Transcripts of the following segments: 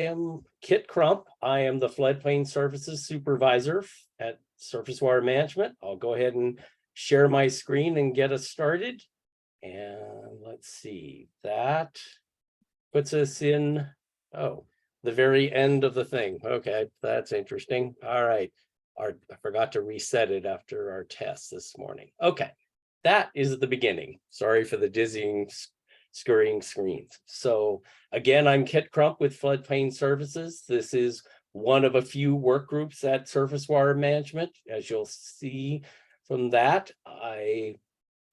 am Kit Crump. I am the Floodplain Services Supervisor at Surface Water Management. I'll go ahead and share my screen and get us started. And let's see, that puts us in, the very end of the thing. Okay, that's interesting. All right. I forgot to reset it after our test this morning. Okay, that is the beginning. Sorry for the dizzying, scurrying screens. So again, I'm Kit Crump with Floodplain Services. This is one of a few work groups at Surface Water Management. As you'll see from that, I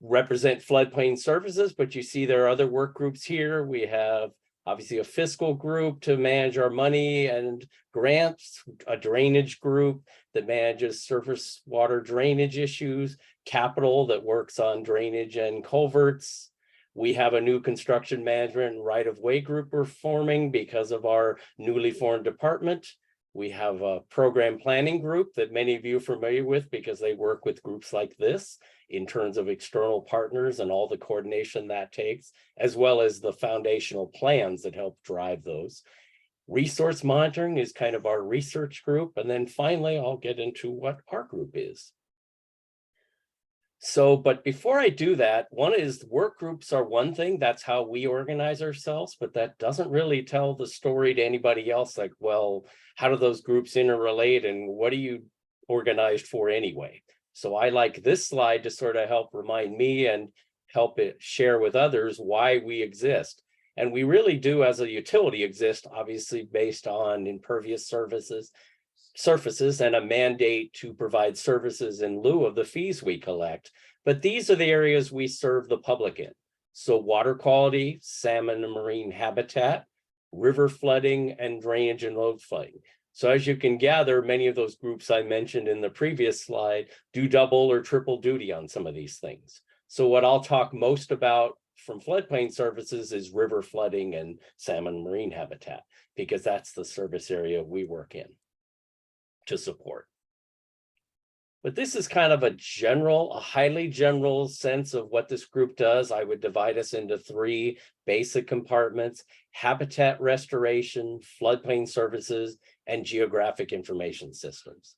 represent Floodplain Services, but you see there are other work groups here. We have obviously a fiscal group to manage our money and grants, a drainage group that manages surface water drainage issues, capital that works on drainage and culverts. We have a new construction management and right-of-way group we're forming because of our newly formed department. We have a program planning group that many of you are familiar with because they work with groups like this in terms of external partners and all the coordination that takes, as well as the foundational plans that help drive those. Resource monitoring is kind of our research group. And then finally, I'll get into what our group is. So, but before I do that, one is work groups are one thing, that's how we organize ourselves, but that doesn't really tell the story to anybody else. Like, well, how do those groups interrelate and what are you organized for anyway? So I like this slide to sort of help remind me and help it share with others why we exist. And we really do as a utility exist, obviously based on impervious surfaces and a mandate to provide services in lieu of the fees we collect. But these are the areas we serve the public in. So water quality, salmon and marine habitat, river flooding, and drainage and road flooding. So as you can gather, many of those groups I mentioned in the previous slide do double or triple duty on some of these things. So what I'll talk most about from Floodplain Services is river flooding and salmon marine habitat, because that's the service area we work in to support. But this is kind of a highly general sense of what this group does. I would divide us into three basic compartments: habitat restoration, floodplain services, and geographic information systems.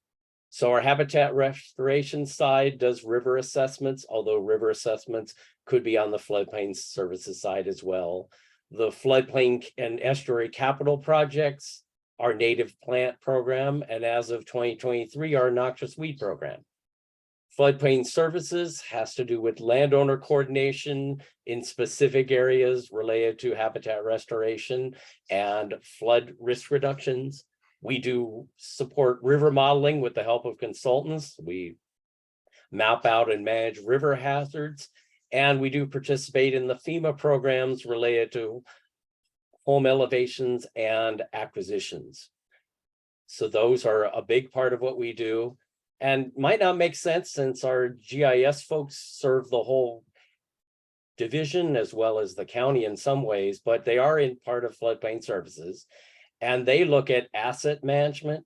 So our habitat restoration side does river assessments, although river assessments could be on the floodplain services side as well. The floodplain and estuary capital projects, our native plant program, and as of 2023, our noxious weed program. Floodplain services has to do with landowner coordination in specific areas related to habitat restoration and flood risk reductions. We do support river modeling with the help of consultants. We map out and manage river hazards, and we do participate in the FEMA programs related to home elevations and acquisitions. So those are a big part of what we do, and might not make sense since our GIS folks serve the whole division as well as the county in some ways, but they are in part of floodplain services, and they look at asset management,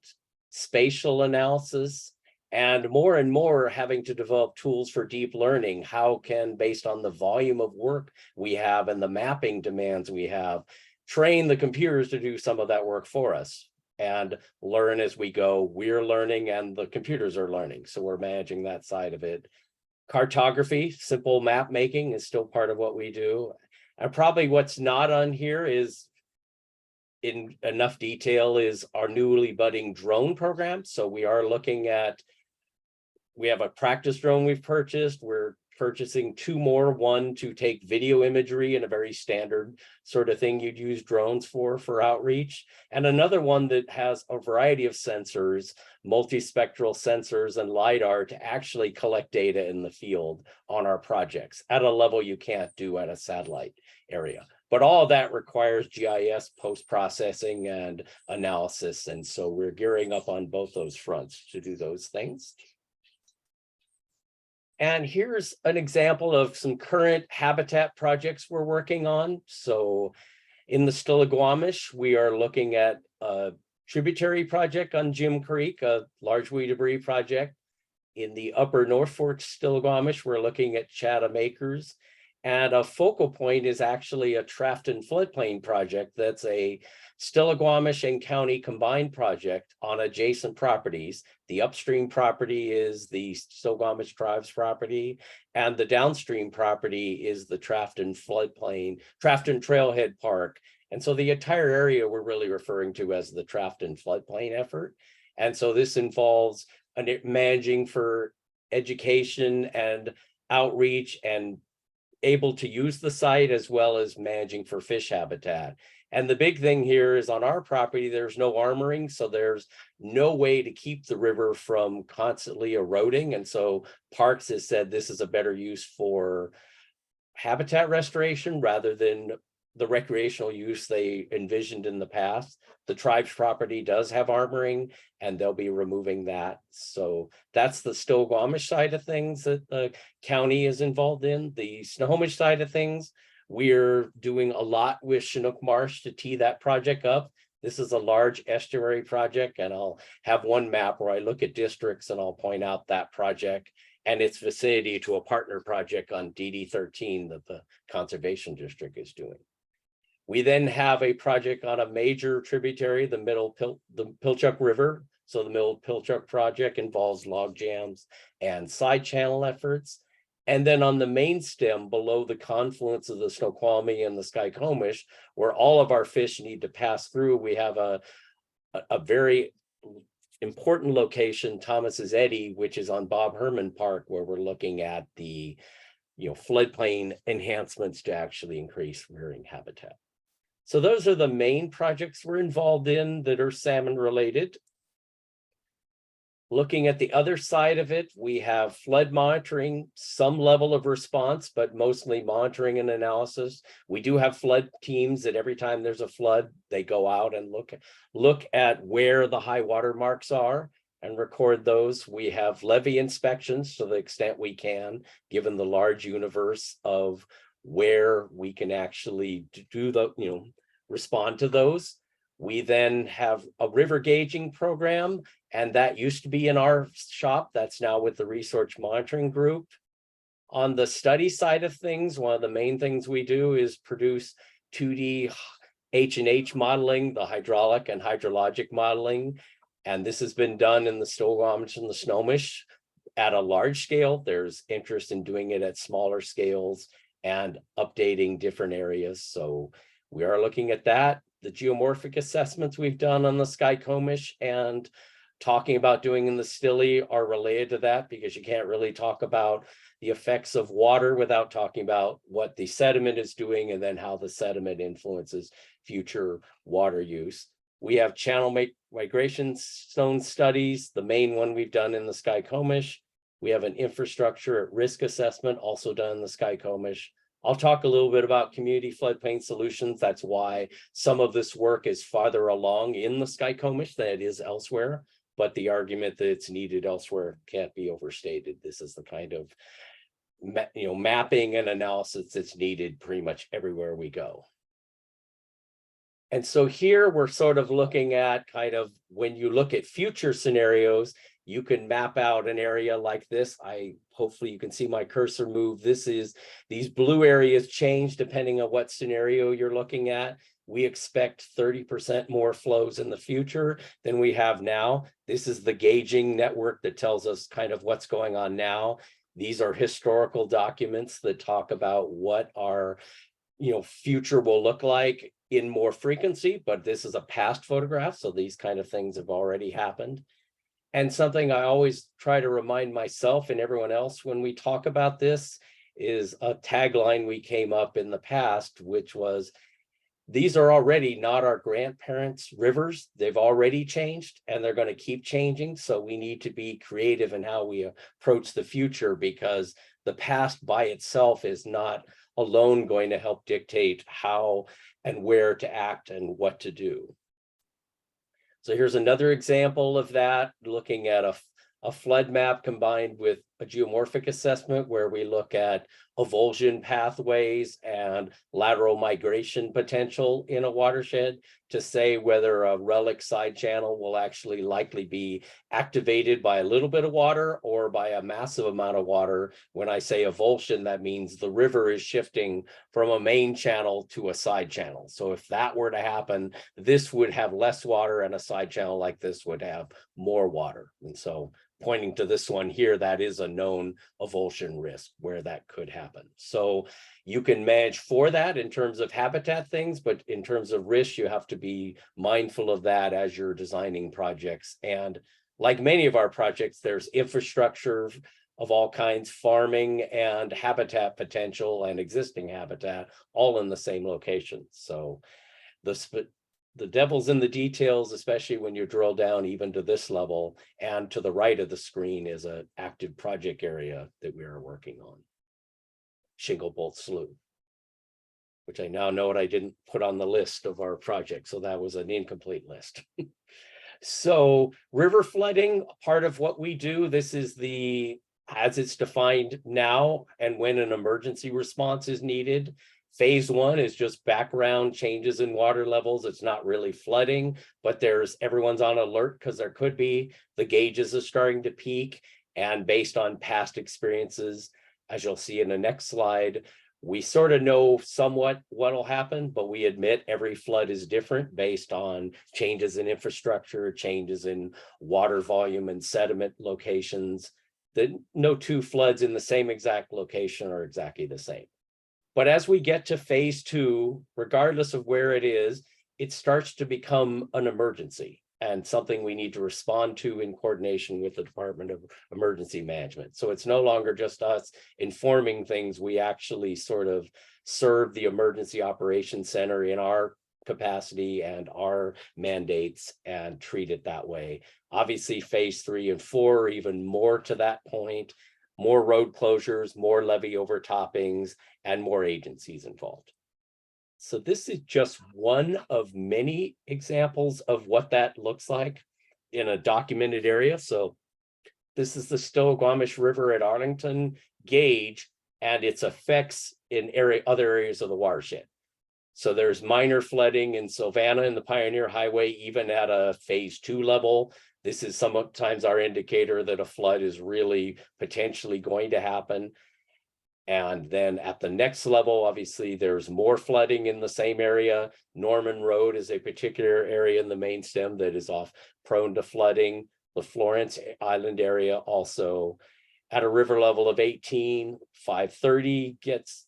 spatial analysis, and more having to develop tools for deep learning. How can, based on the volume of work we have and the mapping demands we have, train the computers to do some of that work for us and learn as we go. We're learning and the computers are learning. So we're managing that side of it. Cartography, simple map making is still part of what we do. And probably what's not on here is in enough detail is our newly budding drone program. So we are looking at, we have a practice drone we've purchased. We're purchasing two more, one to take video imagery and a very standard sort of thing you'd use drones for outreach, and another one that has a variety of sensors, multispectral sensors and LiDAR to actually collect data in the field on our projects at a level you can't do at a satellite area. But all of that requires GIS post-processing and analysis, and so we're gearing up on both those fronts to do those things. And here's an example of some current habitat projects we're working on. So in the Stillaguamish, we are looking at a tributary project on Jim Creek, a large weed debris project. In the upper North Fork Stillaguamish, we're looking at Chatham Acres. And a focal point is actually a Trafton floodplain project that's a Stillaguamish and County combined project on adjacent properties. The upstream property is the Stillaguamish Tribes property, and the downstream property is the Trafton floodplain, Trafton Trailhead Park. And so the entire area we're really referring to as the Trafton floodplain effort. And so this involves managing for education and outreach and able to use the site, as well as managing for fish habitat. And the big thing here is on our property, there's no armoring, so there's no way to keep the river from constantly eroding. And so Parks has said this is a better use for habitat restoration rather than the recreational use they envisioned in the past. The tribe's property does have armoring, and they'll be removing that. So that's the Stillaguamish side of things that the county is involved in. The Snohomish side of things, we're doing a lot with Chinook Marsh to tee that project up. This is a large estuary project, and I'll have one map where I look at districts and I'll point out that project and its vicinity to a partner project on DD 13 that the Conservation District is doing. We then have a project on a major tributary, the Pilchuck River. So the Middle Pilchuck project involves log jams and side channel efforts. And then on the main stem below the confluence of the Snoqualmie and the Skykomish, where all of our fish need to pass through, we have a very important location, Thomas's Eddy, which is on Bob Herman Park, where we're looking at the floodplain enhancements to actually increase rearing habitat. So those are the main projects we're involved in that are salmon related. Looking at the other side of it, we have flood monitoring, some level of response, but mostly monitoring and analysis. We do have flood teams that every time there's a flood, they go out and look at where the high water marks are and record those. We have levee inspections to the extent we can, given the large universe of where we can actually do the, respond to those. We then have a river gauging program, and that used to be in our shop. That's now with the research monitoring group. On the study side of things, one of the main things we do is produce 2D H&H modeling, the hydraulic and hydrologic modeling. And this has been done in the Stillaguamish and the Snohomish at a large scale. There's interest in doing it at smaller scales and updating different areas. So we are looking at that. The geomorphic assessments we've done on the Skykomish and talking about doing in the Stilly are related to that, because you can't really talk about the effects of water without talking about what the sediment is doing and then how the sediment influences future water use. We have channel migration zone studies, the main one we've done in the Skykomish. We have an infrastructure at risk assessment also done in the Skykomish. I'll talk a little bit about community floodplain solutions. That's why some of this work is farther along in the Skykomish than it is elsewhere, but the argument that it's needed elsewhere can't be overstated. This is the kind of mapping and analysis that's needed pretty much everywhere we go. And so here we're sort of looking at kind of when you look at future scenarios, you can map out an area like this. Hopefully you can see my cursor move. These blue areas change depending on what scenario you're looking at. We expect 30% more flows in the future than we have now. This is the gauging network that tells us kind of what's going on now. These are historical documents that talk about what our future will look like in more frequency, but this is a past photograph, so these kind of things have already happened. And something I always try to remind myself and everyone else when we talk about this is a tagline we came up in the past, which was, these are already not our grandparents' rivers. They've already changed and they're going to keep changing. So we need to be creative in how we approach the future, because the past by itself is not alone going to help dictate how and where to act and what to do. So here's another example of that, looking at a flood map combined with a geomorphic assessment where we look at avulsion pathways and lateral migration potential in a watershed to say whether a relic side channel will actually likely be activated by a little bit of water or by a massive amount of water. When I say avulsion, that means the river is shifting from a main channel to a side channel. So if that were to happen, this would have less water and a side channel like this would have more water. And so pointing to this one here, that is a known avulsion risk where that could happen. So you can manage for that in terms of habitat things, but in terms of risk, you have to be mindful of that as you're designing projects. And like many of our projects, there's infrastructure of all kinds, farming and habitat potential and existing habitat, all in the same location. So the devil's in the details, especially when you drill down even to this level, and to the right of the screen is an active project area that we are working on. Shingle Bolt Slough, which I now know what I didn't put on the list of our project. So that was an incomplete list. So river flooding, part of what we do, this is as it's defined now and when an emergency response is needed. Phase one is just background changes in water levels. It's not really flooding, but everyone's on alert because there could be. The gauges are starting to peak, and based on past experiences, as you'll see in the next slide, we sort of know somewhat what'll happen, but we admit every flood is different based on changes in infrastructure, changes in water volume and sediment locations. That no two floods in the same exact location are exactly the same. But as we get to phase two, regardless of where it is, it starts to become an emergency and something we need to respond to in coordination with the Department of Emergency Management. So it's no longer just us informing things. We actually sort of serve the Emergency Operations Center in our capacity and our mandates and treat it that way. Obviously, phase 3 and 4 are even more to that point. More road closures, more levee overtoppings, and more agencies involved. So this is just one of many examples of what that looks like in a documented area. So this is the Still-Squamish River at Arlington gauge and its effects in other areas of the watershed. So there's minor flooding in Savannah and the Pioneer Highway, even at a phase 2 level. This is sometimes our indicator that a flood is really potentially going to happen. And then at the next level, obviously, there's more flooding in the same area. Norman Road is a particular area in the main stem that is prone to flooding. The Florence Island area also at a river level of 18, 530 gets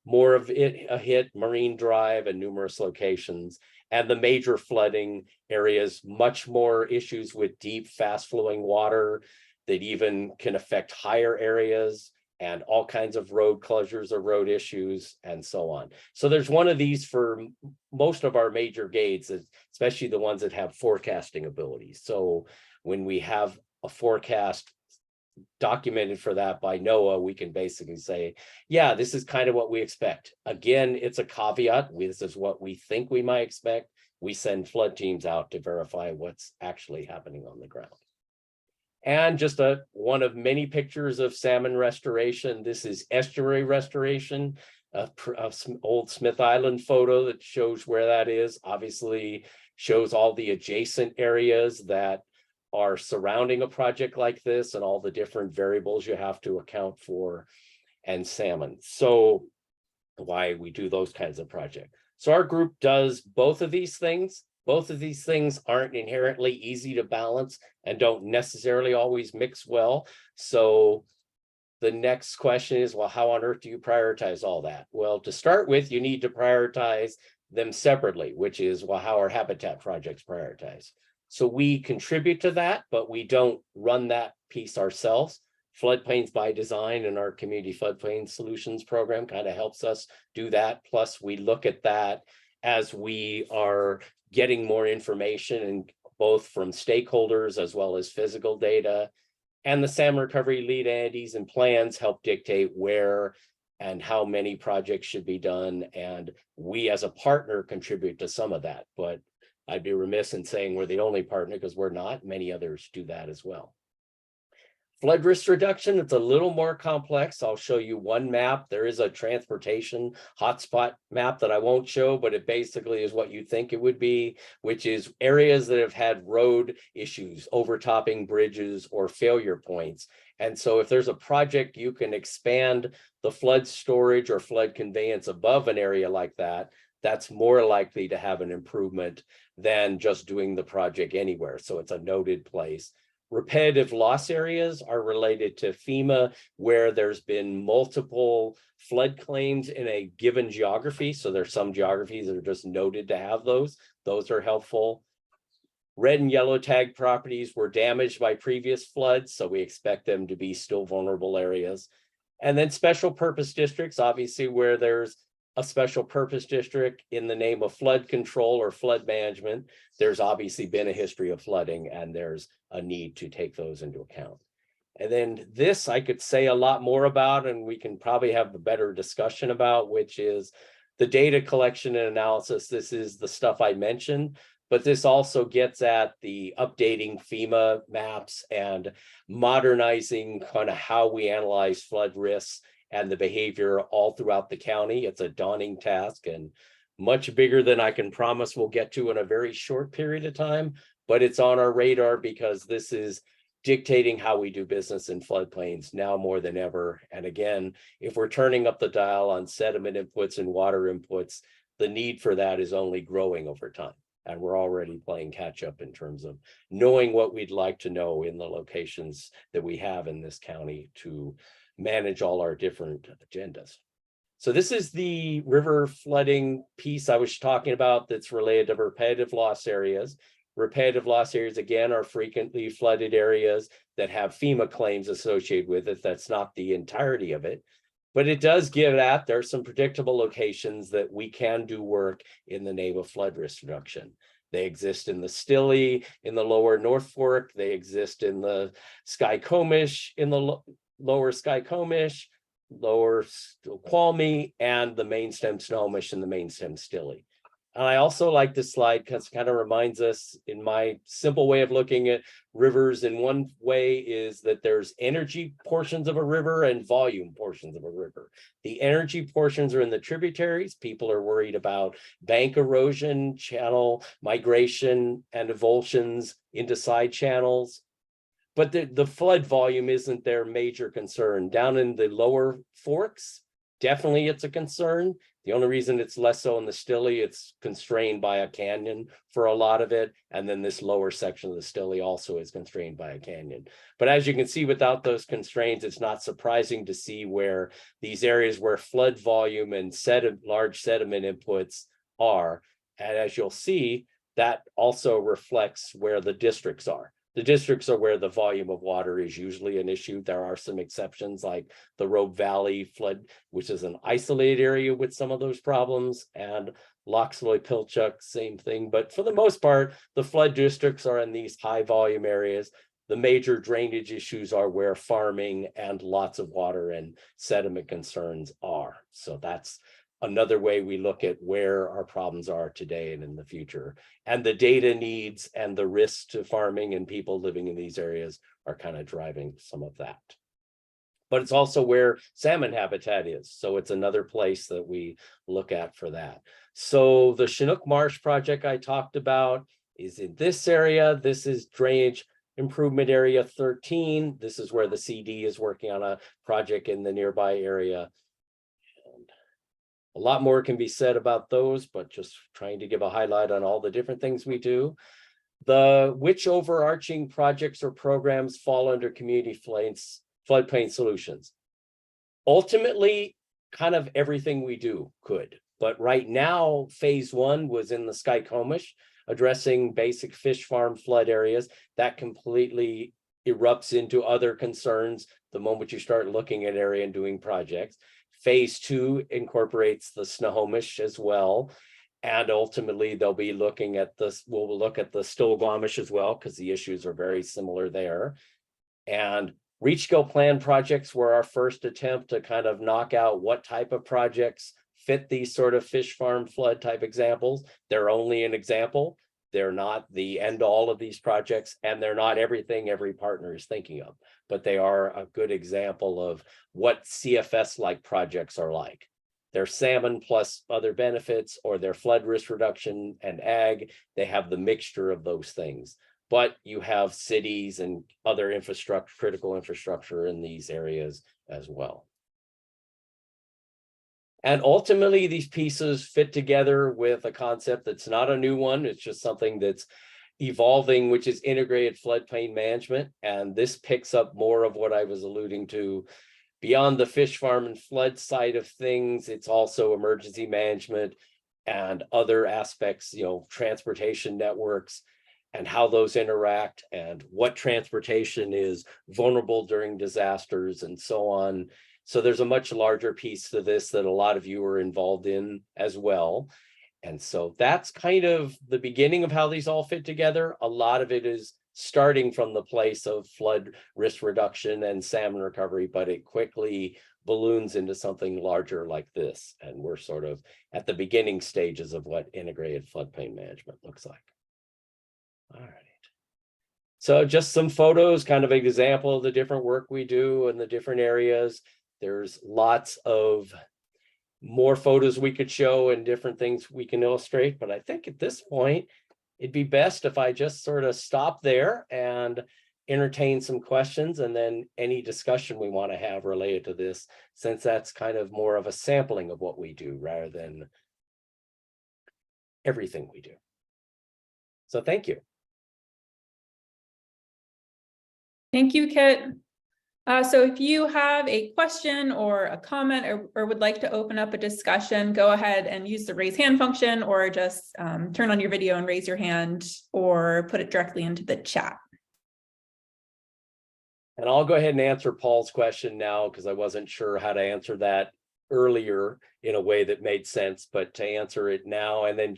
more of it a hit, Marine Drive and numerous locations. And the major flooding areas, much more issues with deep, fast flowing water that even can affect higher areas and all kinds of road closures or road issues and so on. So there's one of these for most of our major gauges, especially the ones that have forecasting abilities. So when we have a forecast documented for that by NOAA, we can basically say, yeah, this is kind of what we expect. Again, it's a caveat. This is what we think we might expect. We send flood teams out to verify what's actually happening on the ground. And just one of many pictures of salmon restoration. This is estuary restoration, old Smith Island photo that shows where that is. Obviously shows all the adjacent areas that are surrounding a project like this and all the different variables you have to account for and salmon. So why we do those kinds of projects. So our group does both of these things. Both of these things aren't inherently easy to balance and don't necessarily always mix well. So the next question is, well, how on earth do you prioritize all that? Well, to start with, you need to prioritize them separately, which is, well, how are habitat projects prioritized? So we contribute to that, but we don't run that piece ourselves. Floodplains by Design and our Community Floodplain Solutions program kind of helps us do that. Plus, we look at that as we are getting more information, and both from stakeholders as well as physical data. And the salmon recovery lead entities and plans help dictate where and how many projects should be done. And we as a partner contribute to some of that, but I'd be remiss in saying we're the only partner because we're not. Many others do that as well. Flood risk reduction, it's a little more complex. I'll show you one map. There is a transportation hotspot map that I won't show, but it basically is what you think it would be, which is areas that have had road issues, overtopping bridges or failure points. And so if there's a project, you can expand the flood storage or flood conveyance above an area like that, that's more likely to have an improvement than just doing the project anywhere. So it's a noted place. Repetitive loss areas are related to FEMA, where there's been multiple flood claims in a given geography. So there's some geographies that are just noted to have those. Those are helpful. Red and yellow tag properties were damaged by previous floods, so we expect them to be still vulnerable areas. And then special purpose districts, obviously, where there's a special purpose district in the name of flood control or flood management, there's obviously been a history of flooding, and there's a need to take those into account. And then this I could say a lot more about, and we can probably have a better discussion about, which is the data collection and analysis. This is the stuff I mentioned, but this also gets at the updating FEMA maps and modernizing kind of how we analyze flood risks and the behavior all throughout the county. It's a daunting task and much bigger than I can promise we'll get to in a very short period of time, but it's on our radar because this is dictating how we do business in floodplains now more than ever. And again, if we're turning up the dial on sediment inputs and water inputs, the need for that is only growing over time. And we're already playing catch up in terms of knowing what we'd like to know in the locations that we have in this county to manage all our different agendas. So this is the river flooding piece I was talking about that's related to repetitive loss areas. Repetitive loss areas, again, are frequently flooded areas that have FEMA claims associated with it. That's not the entirety of it, but it does give that there are some predictable locations that we can do work in the name of flood risk reduction. They exist in the Stille, in the lower North Fork. They exist in the Skykomish, in the lower Skykomish, lower Squamish, and the main stem Snohomish and the main stem Stille. And I also like this slide because it kind of reminds us, in my simple way of looking at rivers, in one way is that there's energy portions of a river and volume portions of a river. The energy portions are in the tributaries. People are worried about bank erosion, channel migration, and avulsions into side channels. But the flood volume isn't their major concern. Down in the lower forks, definitely it's a concern. The only reason it's less so in the Stille, it's constrained by a canyon for a lot of it. And then this lower section of the Stille also is constrained by a canyon. But as you can see, without those constraints, it's not surprising to see where these areas where flood volume and large sediment inputs are. And as you'll see, that also reflects where the districts are. The districts are where the volume of water is usually an issue. There are some exceptions like the Robe Valley flood, which is an isolated area with some of those problems, and Loxley, Pilchuck, same thing. But for the most part, the flood districts are in these high volume areas. The major drainage issues are where farming and lots of water and sediment concerns are. So that's another way we look at where our problems are today and in the future. And the data needs and the risks to farming and people living in these areas are kind of driving some of that. But it's also where salmon habitat is. So it's another place that we look at for that. So the Chinook Marsh project I talked about is in this area. This is drainage improvement area 13. This is where the CD is working on a project in the nearby area. A lot more can be said about those, but just trying to give a highlight on all the different things we do. Which overarching projects or programs fall under community floodplain solutions? Ultimately, kind of everything we do could, but right now, phase 1 was in the Skykomish, addressing basic fish farm flood areas. That completely erupts into other concerns the moment you start looking at area and doing projects. Phase 2 incorporates the Snohomish as well. And ultimately, they'll be looking at this. We'll look at the Still-Squamish as well, because the issues are very similar there. And reach-go plan projects were our first attempt to kind of knock out what type of projects fit these sort of fish farm flood type examples. They're only an example. They're not the end all of these projects, and they're not everything every partner is thinking of, but they are a good example of what CFS-like projects are like. They're salmon plus other benefits, or they're flood risk reduction and ag. They have the mixture of those things, but you have cities and other infrastructure, critical infrastructure in these areas as well. And ultimately, these pieces fit together with a concept that's not a new one. It's just something that's evolving, which is integrated floodplain management. And this picks up more of what I was alluding to. Beyond the fish farm and flood side of things, it's also emergency management and other aspects, transportation networks and how those interact, and what transportation is vulnerable during disasters and so on. So there's a much larger piece to this that a lot of you are involved in as well. And so that's kind of the beginning of how these all fit together. A lot of it is starting from the place of flood risk reduction and salmon recovery, but it quickly balloons into something larger like this. And we're sort of at the beginning stages of what integrated floodplain management looks like. All right. So just some photos, kind of an example of the different work we do in the different areas. There's lots of more photos we could show and different things we can illustrate, but I think at this point, it'd be best if I just sort of stop there and entertain some questions, and then any discussion we want to have related to this, since that's kind of more of a sampling of what we do rather than everything we do. So thank you. Thank you, Kit. So if you have a question or a comment, or would like to open up a discussion, go ahead and use the raise hand function, or just turn on your video and raise your hand, or put it directly into the chat. And I'll go ahead and answer Paul's question now, because I wasn't sure how to answer that earlier in a way that made sense, but to answer it now, and then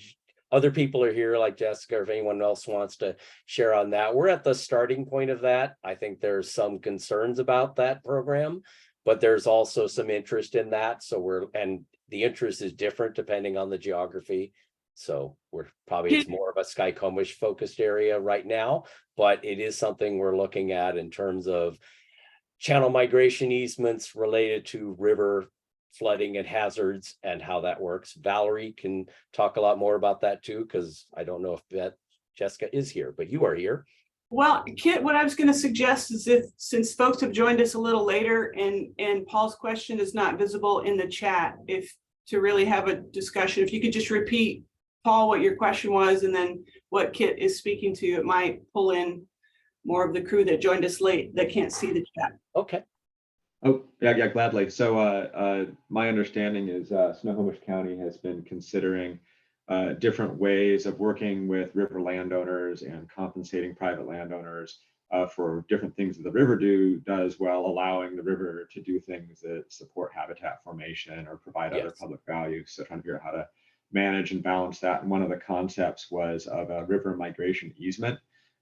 other people are here like Jessica, or if anyone else wants to share on that. We're at the starting point of that. I think there's some concerns about that program, but there's also some interest in that. So and the interest is different depending on the geography. So it's more of a Skycomish focused area right now, but it is something we're looking at in terms of channel migration easements related to river flooding and hazards and how that works. Valerie can talk a lot more about that too, because I don't know if Jessica is here, but you are here. Well, Kit, what I was going to suggest is, since folks have joined us a little later and Paul's question is not visible in the chat, to really have a discussion, if you could just repeat, Paul, what your question was, and then what Kit is speaking to, it might pull in more of the crew that joined us late that can't see the chat. Okay. Oh, yeah, gladly. So my understanding is Snohomish County has been considering different ways of working with river landowners and compensating private landowners for different things that the river does, while allowing the river to do things that support habitat formation or provide other public values. So trying to figure out how to manage and balance that. And one of the concepts was of a river migration easement,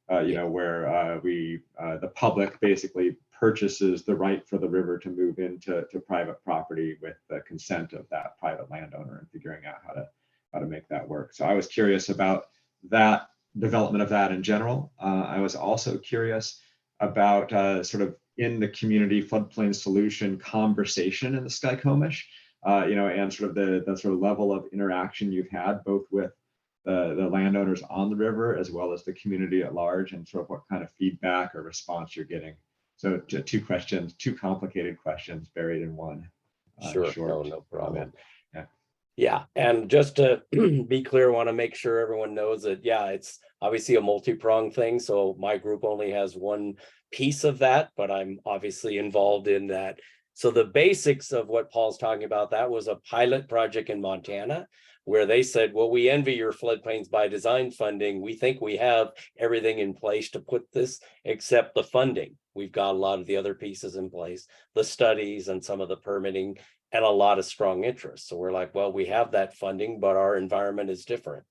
where the public basically purchases the right for the river to move into private property with the consent of that private landowner, and figuring out how to make that work. So I was curious about that development of that in general. I was also curious about sort of in the community floodplain solution conversation in the Skycomish, and sort of the sort of level of interaction you've had both with the landowners on the river as well as the community at large, and sort of what kind of feedback or response you're getting. So two questions, two complicated questions buried in one. Sure, short no problem. Yeah, and just to be clear, I want to make sure everyone knows that, it's obviously a multi-pronged thing. So my group only has one piece of that, but I'm obviously involved in that. So the basics of what Paul's talking about, that was a pilot project in Montana, where they said, well, we envy your floodplains by design funding. We think we have everything in place to put this, except the funding. We've got a lot of the other pieces in place, the studies and some of the permitting, and a lot of strong interest. So we're like, well, we have that funding, but our environment is different,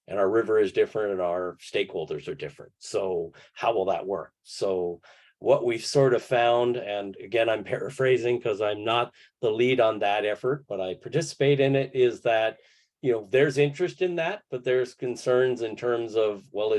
and our river is different, and our stakeholders are different. So how will that work? So what we've sort of found, and again, I'm paraphrasing because I'm not the lead on that effort, but I participate in it, is that there's interest in that, but there's concerns in terms of, well,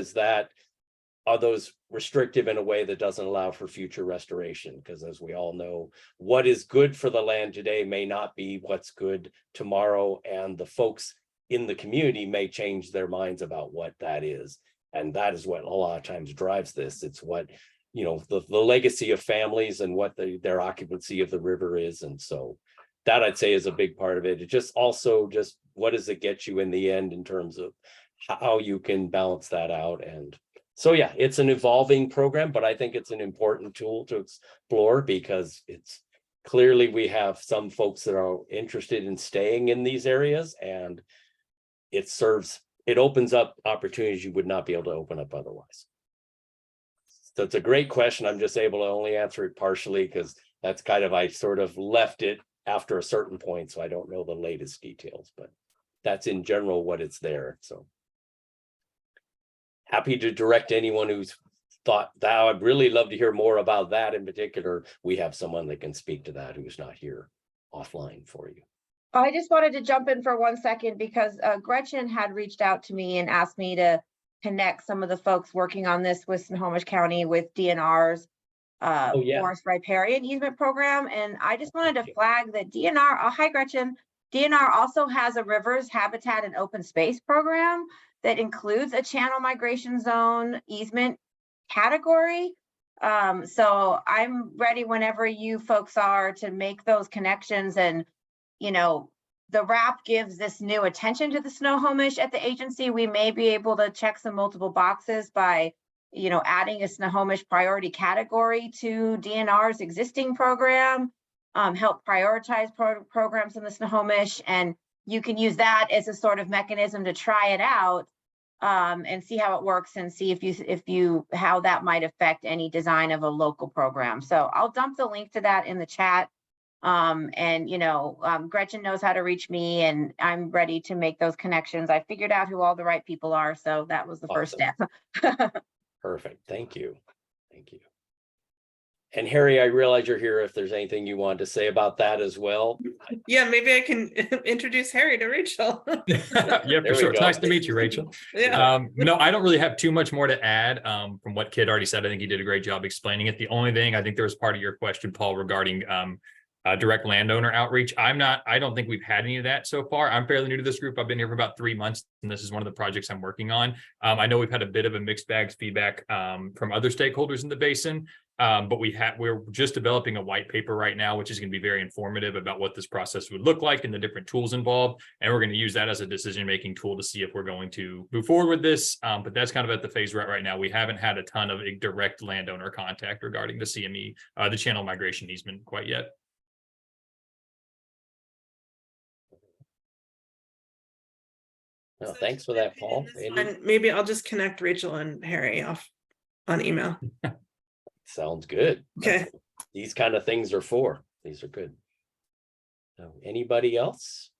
are those restrictive in a way that doesn't allow for future restoration? Because as we all know, what is good for the land today may not be what's good tomorrow, and the folks in the community may change their minds about what that is. And that is what a lot of times drives this. It's what, the legacy of families and what their occupancy of the river is. And so that, I'd say, is a big part of it. It just also what does it get you in the end in terms of how you can balance that out. And so, yeah, it's an evolving program, but I think it's an important tool to explore, because it's clearly we have some folks that are interested in staying in these areas, and it opens up opportunities you would not be able to open up otherwise. So it's a great question. I'm just able to only answer it partially, because that's I sort of left it after a certain point, so I don't know the latest details, but that's in general what it's there. So happy to direct anyone who's thought that. I'd really love to hear more about that in particular. We have someone that can speak to that who's not here offline for you. I just wanted to jump in for 1 second, because Gretchen had reached out to me and asked me to connect some of the folks working on this with Snohomish County with DNR's forest riparian easement program. And I just wanted to flag that DNR, hi Gretchen, DNR also has a rivers, habitat, and open space program that includes a channel migration zone easement category. So I'm ready whenever you folks are to make those connections. And the RAP gives this new attention to the Snohomish at the agency. We may be able to check some multiple boxes by, adding a Snohomish priority category to DNR's existing program, help prioritize programs in the Snohomish. And you can use that as a sort of mechanism to try it out and see how it works, and see how that might affect any design of a local program. So I'll dump the link to that in the chat. Gretchen knows how to reach me, and I'm ready to make those connections. I figured out who all the right people are, so that was the first step. Perfect. Thank you. And Harry, I realize you're here if there's anything you want to say about that as well. Yeah, maybe I can introduce Harry to Rachel. Yeah, for sure. It's nice to meet you, Rachel. Yeah. No, I don't really have too much more to add from what Kit already said. I think he did a great job explaining it. The only thing, I think there was part of your question, Paul, regarding direct landowner outreach. I don't think we've had any of that so far. I'm fairly new to this group. I've been here for about 3 months, and this is one of the projects I'm working on. I know we've had a bit of a mixed bag feedback from other stakeholders in the basin, but we're just developing a white paper right now, which is going to be very informative about what this process would look like and the different tools involved. And we're going to use that as a decision-making tool to see if we're going to move forward with this. But that's kind of at the phase we're at right now. We haven't had a ton of direct landowner contact regarding the CME, the channel migration easement quite yet. No, thanks for that, Paul. Maybe I'll just connect Rachel and Harry off on email. Sounds good. Okay. These kind of things are for. These are good. So, anybody else?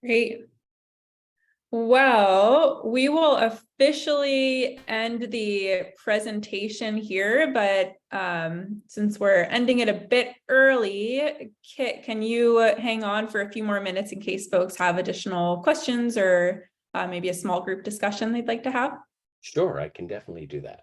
Great. Well, we will officially end the presentation here, but since we're ending it a bit early, Kit, can you hang on for a few more minutes in case folks have additional questions or maybe a small group discussion they'd like to have? Sure, I can definitely do that.